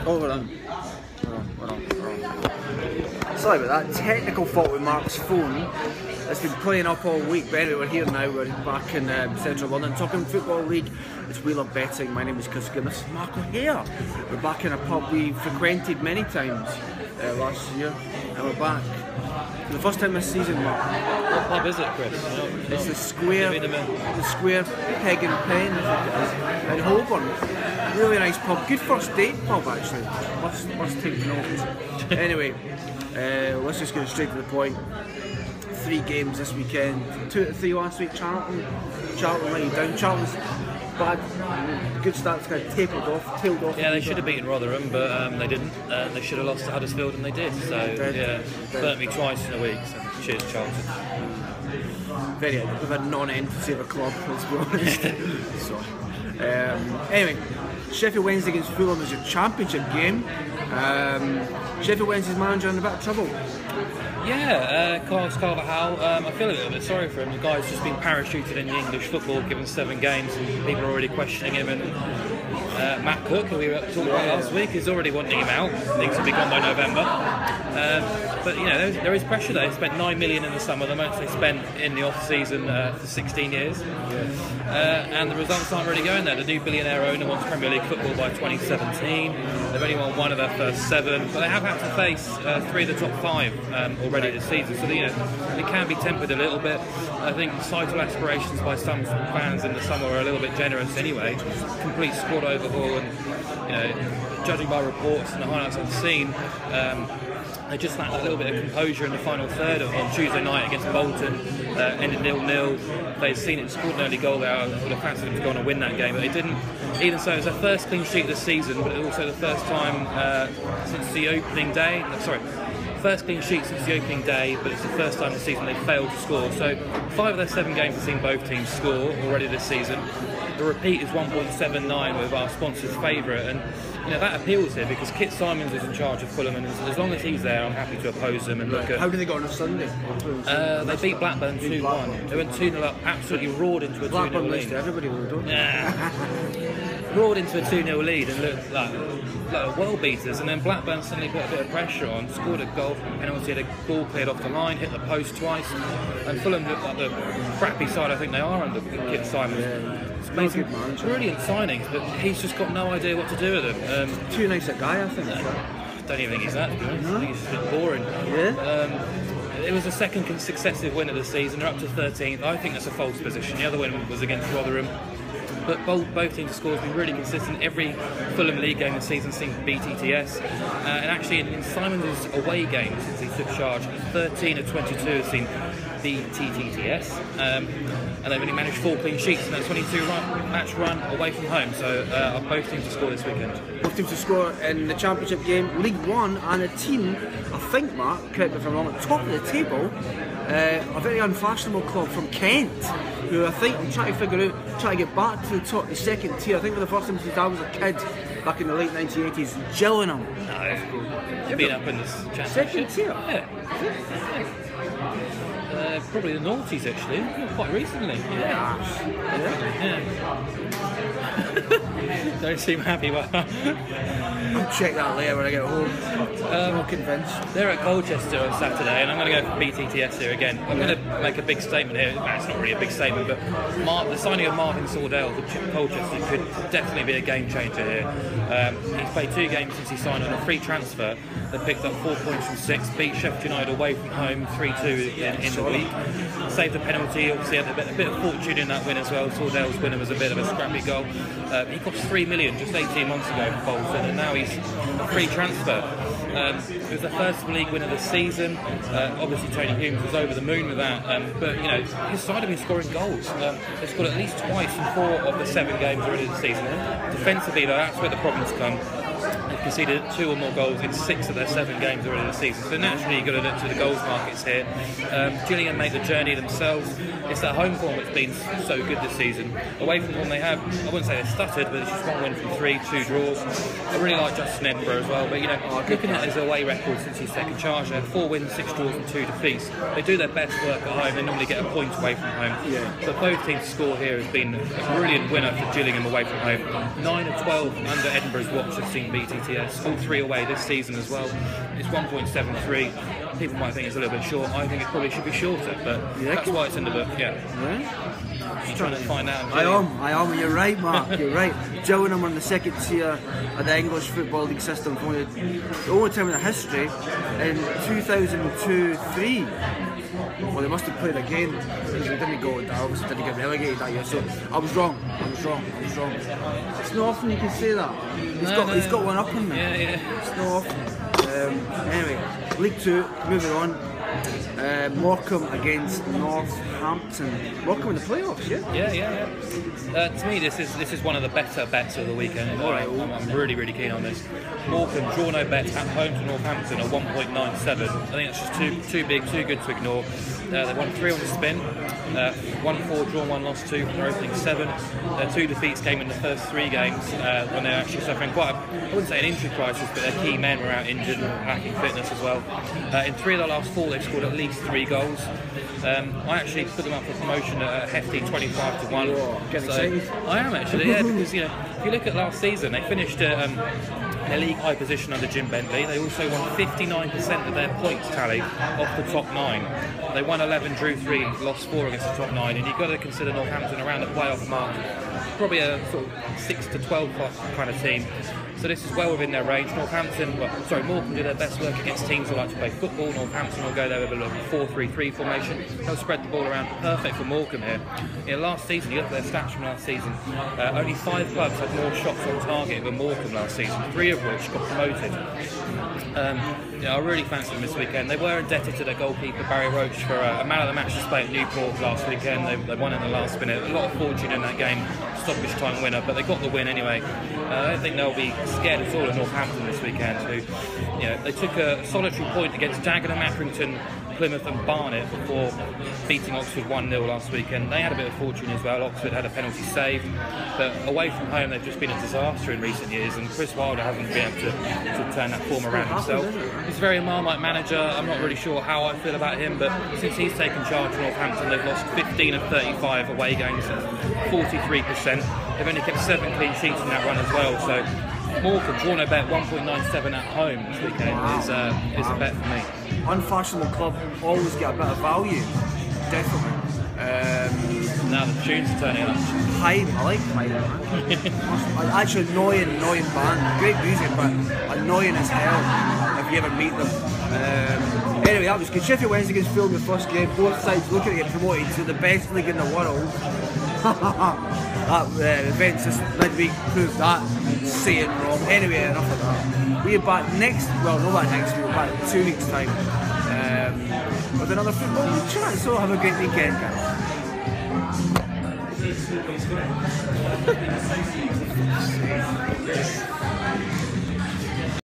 Oh, we're on. We're on. Sorry about that. Technical fault with Mark's phone. It's been playing up all week, but anyway, we're here now. We're back in central London talking Football League. It's Wheeler Betting. My name is Chris Goodman. This is Mark O'Hare. We're back in a pub we frequented many times last year, and we're back for the first time this season, Mark. What pub is it, Chris? It's the Square Peg and Pen in Holborn. Really nice pub. Good first date pub, actually. Must take note. Anyway, let's just get straight to the point. 3 games this weekend. 2 out of 3 last week. Charlton let you down. Charlton's bad. Good starts kind of tailed off. Yeah, they should have beaten Rotherham, but they didn't. They should have lost to Huddersfield, and they did. So yeah, burnt me twice in a week. So cheers, Charlton. Very with a non-entity of a club, let's be honest. So, anyway, Sheffield Wednesday against Fulham is a championship game. Sheffield Wednesday's manager in a bit of trouble. Yeah, Carlos Carvalhal, I feel a little bit sorry for him. The guy's just been parachuted in the English football, given 7 games, and people are already questioning him. And Matt Cook, who we were talking about last week, is already wanting him out. Thinks he'll be gone by November. But you know, there is pressure there. They spent 9 million in the summer, the most they spent in the off-season for 16 years. And the results aren't really going there. The new billionaire owner wants Premier League football by 2017. They've only won 1 of their first 7, but they have had to face 3 of the top 5 already this season. So it can be tempered a little bit. I think title aspirations by some fans in the summer are a little bit generous anyway. Complete squad overhaul, and judging by reports and the highlights I've seen, they just lacked that little bit of composure in the final third on Tuesday night against Bolton. Ended 0-0. They'd seen it, scored an early goal there. I would have fancied them to go on and win that game, but they didn't. Even so, it was their first clean sheet of the season, but it was also the first time since the opening day. First clean sheet since the opening day, but it's the first time this season they failed to score. So 5 of their 7 games have seen both teams score already this season. The repeat is 1.79 with our sponsor's favourite, and that appeals here because Kit Simons is in charge of Fulham, and as long as he's there, I'm happy to oppose them and look at. How did they go on a Sunday? They beat Blackburn 2-1. They went 2-0 up, absolutely roared into a 2-0 lead. Everybody will do. Roared into a 2-0 lead and looked like world beaters, and then Blackburn suddenly put a bit of pressure on, scored a goal from penalty, had a ball cleared off the line, hit the post twice, and Fulham looked like the crappy side I think they are under Kit Simons. Made some brilliant signings, but he's just got no idea what to do with them. Too nice a guy, I think. Don't even think he's that, to be honest. I think he's just a bit boring. Yeah. It was the second successive win of the season. They're up to 13th. I think that's a false position. The other win was against Rotherham. But both teams' scores have been really consistent. Every Fulham League game this season seems to beat TTS. And actually, in Simons' away games since he took charge, 13 of 22 have seen BTTS. And they've only managed 4 clean sheets in that 22-match run away from home. So both teams to score this weekend. Both teams to score in the Championship game, League One, and a team, I think, Mark, correct me if I'm wrong, at the top of the table, a very unfashionable club from Kent, who I think I'm trying to get back to the top, the second tier. I think for the first time since I was a kid, back in the late 1980s, Gillingham. No, they've been up in this championship. Second tier? Yeah. Probably the noughties actually, quite recently. Yeah. Don't seem happy about that. I'll check that later when I get home. I'm not convinced. They're at Colchester on Saturday, and I'm going to go for BTTS here again. I'm going to make a big statement here. Well, it's not really a big statement, but the signing of Martin Sordell for Colchester could definitely be a game changer here. He's played 2 games since he signed on a free transfer. They picked up 4 points from 6, beat Sheffield United away from home 3-2 in the week. Saved a penalty, obviously had a bit of fortune in that win as well. Sordell's winner was a bit of a scrappy goal. He cost 3 million just 18 months ago for Bolton, and now he's a free transfer. It was the first league win of the season. Obviously Tony Humes was over the moon with that, but his side have been scoring goals. They've scored at least twice in 4 of the 7 games already this season. Defensively though, that's where the problems come. They've conceded 2 or more goals in 6 of their 7 games already this season. So naturally you've got to look to the goals markets here. Gillingham made the journey themselves. It's that home form that's been so good this season. Away from home they have, I wouldn't say they're stuttered, but it's just 1 win from 3, 2 draws. I really like Justin Edinburgh as well, but looking at his away record since he's taken charge, they have 4 wins, 6 draws and 2 defeats. They do their best work at home, they normally get a point away from home. But both teams to score here has been a brilliant winner for Gillingham away from home. 9 of 12 under Edinburgh's watch have seen BTTS. ATS, all 3 away this season as well. It's 1.73. People might think it's a little bit short. I think it probably should be shorter, but that's why it's in the book. Yeah. I'm trying to find out. I am. You're right, Mark. You're right. Gillingham are in the second tier of the English Football League system for the only time in the history in 2002-03. Well, they must have played again because they didn't go. They obviously didn't get relegated that year. So I was wrong. It's not often you can say that. He's got one up on me. Yeah. It's not often. Anyway, League 2, moving on. Morecambe against Northampton. Morecambe in the playoffs, Yeah. To me, this is one of the better bets of the weekend. I'm really keen on this. Morecambe draw no bet at home to Northampton at 1.97. I think that's just too big, too good to ignore. They won 3 on the spin, 1-4 drawn, 1 lost 2 from their opening 7. 2 defeats came in the first 3 games when they were actually suffering quite I wouldn't say an injury crisis, but their key men were out injured and lacking fitness as well. In 3 of the last 4, they've scored at least 3 goals. I actually put them up for promotion at a hefty 25-1. Getting excited. I am actually, yeah, because if you look at last season, they finished their league high position under Jim Bentley. They also won 59% of their points tally off the top 9. They won 11, drew 3, lost 4 against the top 9, and you've got to consider Northampton around the playoff mark, probably a sort of 6 to 12 kind of team. So this is well within their range. Morecambe do their best work against teams who like to play football. Northampton will go there with a 4-3-3 formation. They'll spread the ball around. Perfect for Morecambe here. Last season, you look at their stats from last season, only 5 clubs had more shots on target than Morecambe last season, 3 of which got promoted. I really fancy them this weekend. They were indebted to their goalkeeper Barry Roach for a man of the match display at Newport last weekend. They won in the last minute. A lot of fortune in that game, stoppage time winner, but they got the win anyway. I don't think they'll be scared at all of Northampton this weekend. Who, they took a solitary point against Dagenham, Accrington, Plymouth and Barnet before beating Oxford 1-0 last weekend. They had a bit of fortune as well. Oxford had a penalty saved, but away from home they've just been a disaster in recent years, and Chris Wilder hasn't been able to turn that form around himself. He's a very Marmite manager. I'm not really sure how I feel about him, but since he's taken charge of Northampton, they've lost 15 of 35 away games, 43%. They've only kept 7 clean sheets in that run as well, so Morecambe draw no bet 1.97 at home this weekend is a bet for me. Unfashionable club always get a bit of value, definitely. Now the tunes are turning up. Haim, I like Haim. Actually, annoying band. Great music, but annoying as hell if you ever meet them. Anyway, that was good. Sheffield Wednesday against Fulham in the first game. Both sides looking to get promoted to the best league in the world. That events this midweek proved that saying wrong. Anyway, enough of that. We are back not next week, we're back in 2 weeks' time with another football chat. So have a great weekend, guys.